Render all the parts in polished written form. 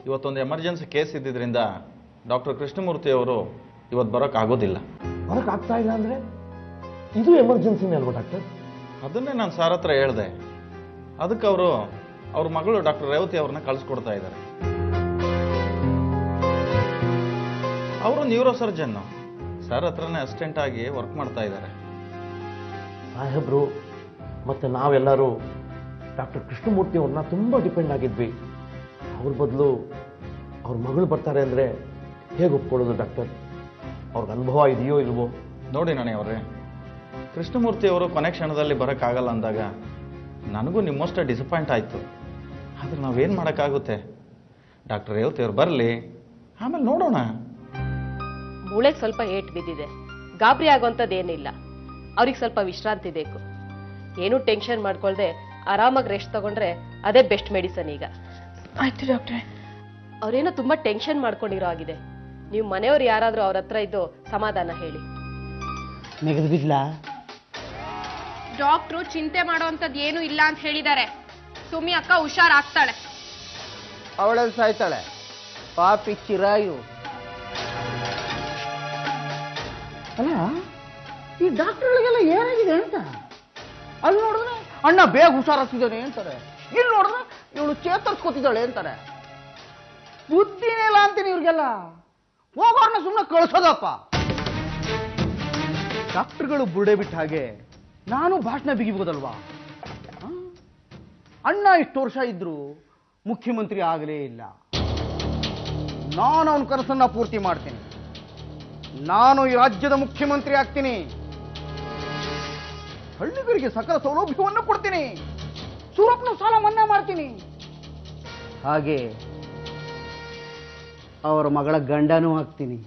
ಇವತ್ತೊಂದು emergency case ಇದ್ದಿದ್ರಿಂದ doctor Krishnamurthy ಅವರು ಇವತ್ತು ಬರೋಕ್ಕಾಗೋದಿಲ್ಲ. ಬರೋಕ್ಕಾಗ್ತಾ ಇಲ್ಲ ಅಂದರೆ ಇದು ಎಮರ್ಜೆನ್ಸಿನೇ ಅಲ್ವಾ ಡಾಕ್ಟರ್? ಅದನ್ನೇ ನಾನು ಸಾರ್ ಹತ್ರ ಹೇಳಿದೆ. ಅದಕ್ಕೆ ಅವರು ಅವ್ರ ಮಗಳು ಡಾಕ್ಟರ್ ರೇವತಿ ಅವ್ರನ್ನ ಕಳಿಸ್ಕೊಡ್ತಾ ಇದ್ದಾರೆ. ಅವರು ನ್ಯೂರೋ ಸರ್ಜನ್ನು ಸರ್ ಹತ್ರನೇ ಅಸಿಸ್ಟೆಂಟ್ ಆಗಿ ವರ್ಕ್ ಮಾಡ್ತಾ ಇದ್ದಾರೆ. ಸಾಹೇಬ್ರು ಮತ್ತು ನಾವೆಲ್ಲರೂ ಡಾಕ್ಟರ್ ಕೃಷ್ಣಮೂರ್ತಿ ಅವ್ರನ್ನ ತುಂಬ ಡಿಪೆಂಡ್ ಆಗಿದ್ವಿ. ಅವ್ರ ಬದಲು ಅವ್ರ ಮಗಳು ಬರ್ತಾರೆ ಅಂದರೆ ಹೇಗೆ ಒಪ್ಕೊಳ್ಳೋದು ಡಾಕ್ಟರ್? ಅವ್ರಿಗೆ ಅನುಭವ ಇದೆಯೋ ಇಲ್ವೋ ನೋಡಿ. ಅವರೇ, ಕೃಷ್ಣಮೂರ್ತಿ ಅವರು ಕೊನೆ ಕ್ಷಣದಲ್ಲಿ ಬರೋಕ್ಕಾಗಲ್ಲ ಅಂದಾಗ ನನಗೂ ನಿಮ್ಮಷ್ಟೇ ಡಿಸಪಾಯಿಂಟ್ ಆಯಿತು. ಆದ್ರೆ ನಾವೇನು ಮಾಡೋಕ್ಕಾಗುತ್ತೆ? ಡಾಕ್ಟರ್ ರೇವತಿ ಅವ್ರು ಬರಲಿ, ಆಮೇಲೆ ನೋಡೋಣ. ಮೂಳೆಗೆ ಸ್ವಲ್ಪ ಏಟ್ ಬಿದ್ದಿದೆ, ಗಾಬರಿ ಆಗೋಂಥದ್ದೇನಿಲ್ಲ. ಅವ್ರಿಗೆ ಸ್ವಲ್ಪ ವಿಶ್ರಾಂತಿ ಬೇಕು. ಏನೂ ಟೆನ್ಷನ್ ಮಾಡ್ಕೊಳ್ದೆ ಆರಾಮಾಗಿ ರೆಸ್ಟ್ ತಗೊಂಡ್ರೆ ಅದೇ ಬೆಸ್ಟ್ ಮೆಡಿಸನ್. ಈಗ ಆಯ್ತು ಡಾಕ್ಟ್ರೆ. ಅವ್ರೇನೋ ತುಂಬಾ ಟೆನ್ಷನ್ ಮಾಡ್ಕೊಂಡಿರೋ ಆಗಿದೆ. ನೀವು ಮನೆಯವ್ರು ಯಾರಾದ್ರೂ ಅವ್ರ ಹತ್ರ ಇದ್ದು ಸಮಾಧಾನ ಹೇಳಿ. ಡಾಕ್ಟ್ರು ಚಿಂತೆ ಮಾಡೋಂಥದ್ದು ಏನು ಇಲ್ಲ ಅಂತ ಹೇಳಿದ್ದಾರೆ. ಸುಮಿ ಅಕ್ಕ ಹುಷಾರಾಗ್ತಾಳೆ. ಅವಳಲ್ಲಿ ಸಾಯ್ತಾಳೆ ಪಾಪಿ ಚಿರಾಯು. ಅಲ್ಲ, ಈ ಡಾಕ್ಟರ್ಗಳಿಗೆಲ್ಲ ಏನಾಗಿದೆ ಅಂತ ಅಲ್ಲಿ ನೋಡಿದ್ರೆ ಅಣ್ಣ ಬೇಗ ಹುಷಾರಾಗ್ತಿದ್ದಾನೆ ಅಂತಾರೆ, ಇಲ್ಲಿ ನೋಡಿದ್ರೆ ಇವಳು ಚೇತರಿಸ್ಕೊತಿದ್ದಾಳೆ ಅಂತಾರೆ. ಬುದ್ಧಿನೇ ಇಲ್ಲ ಅಂತೀನಿ ಇವ್ರಿಗೆಲ್ಲ. ಹೋಗೋರ್ನ ಸುಮ್ಮನೆ ಕಳಿಸೋದಪ್ಪ. ಡಾಕ್ಟರ್ಗಳು ಬುರುಡೆ ಬಿಟ್ಟ ಹಾಗೆ ನಾನು ಭಾಷಣ ಬಿಗಿಬೋದಲ್ವಾ? ಅಣ್ಣ ಇಷ್ಟು ವರ್ಷ ಇದ್ರು ಮುಖ್ಯಮಂತ್ರಿ ಆಗಲೇ ಇಲ್ಲ. ನಾನು ಅವನ ಕನಸನ್ನ ಪೂರ್ತಿ ಮಾಡ್ತೀನಿ. ನಾನು ಈ ರಾಜ್ಯದ ಮುಖ್ಯಮಂತ್ರಿ ಆಗ್ತೀನಿ. ಹಳ್ಳಿಗರಿಗೆ ಸಕಲ ಸೌಲಭ್ಯವನ್ನು ಕೊಡ್ತೀನಿ. ಸೂರತ್ನ ಸಾಲ ಮನ್ನಾ ಮಾಡ್ತೀನಿ. ಹಾಗೆ ಅವರ ಮಗಳ ಗಂಡನೂ ಆಗ್ತೀನಿ.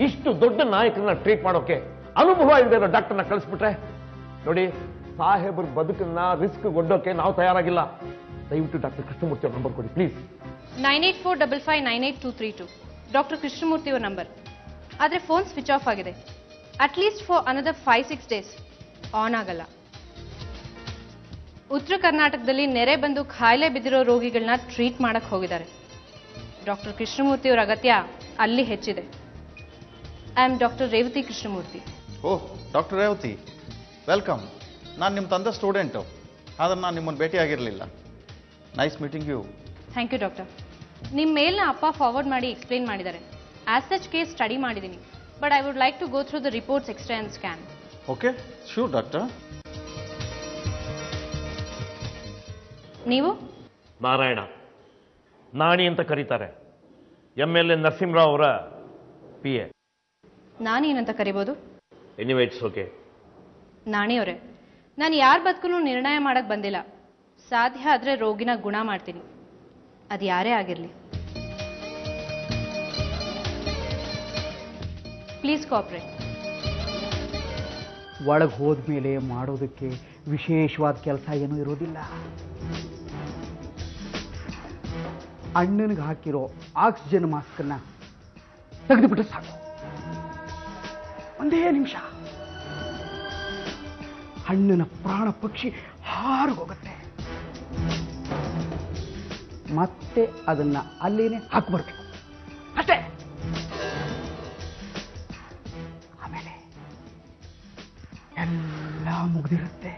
ಇಷ್ಟು ದೊಡ್ಡ ನಾಯಕರನ್ನ ಟ್ರೀಟ್ ಮಾಡೋಕೆ ಅನುಭವ ಇಲ್ಲದೆ ಇರೋ ಡಾಕ್ಟರ್ನ ಕಳಿಸ್ಬಿಟ್ರೆ ನೋಡಿ, ಸಾಹೇಬ್ರ ಬದುಕನ್ನ ರಿಸ್ಕ್ ಒಡ್ಡೋಕೆ ನಾವು ತಯಾರಾಗಿಲ್ಲ. ದಯವಿಟ್ಟು ಡಾಕ್ಟರ್ ಕೃಷ್ಣಮೂರ್ತಿ ಅವ್ರ ನಂಬರ್ ಕೊಡಿ ಪ್ಲೀಸ್. 9845598232 ಡಾಕ್ಟರ್ ಕೃಷ್ಣಮೂರ್ತಿ ಅವರ ನಂಬರ್. ಆದರೆ ಫೋನ್ ಸ್ವಿಚ್ ಆಫ್ ಆಗಿದೆ. At least for another 5-6 days on ಆಗಲ್ಲ. ಉತ್ತರ ಕರ್ನಾಟಕದಲ್ಲಿ ನೆರೆ ಬಂದು ಖಾಯಿಲೆ ಬಿದ್ದಿರೋ ರೋಗಿಗಳನ್ನ ಟ್ರೀಟ್ ಮಾಡಕ್ ಹೋಗಿದ್ದಾರೆ. ಡಾಕ್ಟರ್ ಕೃಷ್ಣಮೂರ್ತಿ ಅವರ ಅಗತ್ಯ ಅಲ್ಲಿ ಹೆಚ್ಚಿದೆ. I am doctor Revathi Krishnamurthy. Oh, doctor Revathi, welcome. ನಾನು ನಿಮ್ಮ ತಂದೆ ಸ್ಟೂಡೆಂಟು, ಆದರೆ ನಾನು ನಿಮ್ಮನ್ನು ಭೇಟಿಯಾಗಿರಲಿಲ್ಲ. Nice meeting you. Thank you doctor. ನಿಮ್ಮ ಮೇಲ್ನ ಅಪ್ಪ ಫಾರ್ವರ್ಡ್ ಮಾಡಿ ಎಕ್ಸ್ಪ್ಲೇನ್ ಮಾಡಿದ್ದಾರೆ. ಆಸ್ ಸಚ್ ಕೇಸ್ ಸ್ಟಡಿ ಮಾಡಿದ್ದೀನಿ, but I would like to go through the reports extra and scan. Okay, sure doctor. ನೀವು? ನಾರಾಯಣ, ನಾಣಿ ಅಂತ ಕರೀತಾರೆ. MLA ನರಸಿಂಹರಾವ್ ಅವರ PA. ನಾನೇನಂತ ಕರಿಬೋದು? Anyway it's okay. ನಾಣಿಯವರೇ, ನಾನು ಯಾರ ಬದುಕೂ ನಿರ್ಣಯ ಮಾಡಕ್ ಬಂದಿಲ್ಲ. ಸಾಧ್ಯ ಆದರೆ ರೋಗಿನ ಗುಣ ಮಾಡ್ತೀನಿ, ಅದು ಯಾರೇ ಆಗಿರಲಿ. Please cooperate. ಒಳಗೆ ಹೋದ್ಮೇಲೆ ಮಾಡೋದಕ್ಕೆ ವಿಶೇಷವಾದ ಕೆಲಸ ಏನೂ ಇರೋದಿಲ್ಲ. ಅಣ್ಣನಿಗೆ ಹಾಕಿರೋ ಆಕ್ಸಿಜನ್ ಮಾಸ್ಕನ್ನ ತೆಗೆದುಬಿಟ್ರೆ ಸಾಕು. ಒಂದೇ ನಿಮಿಷ ಅಣ್ಣನ ಪ್ರಾಣ ಪಕ್ಷಿ ಹಾರಿಗೋಗುತ್ತೆ. ಮತ್ತೆ ಅದನ್ನ ಅಲ್ಲೇನೆ ಹಾಕ್ಬರ್ಬೇಕು ಅಷ್ಟೇ. ಆಮೇಲೆ ಎಲ್ಲ ಮುಗಿದಿರುತ್ತೆ.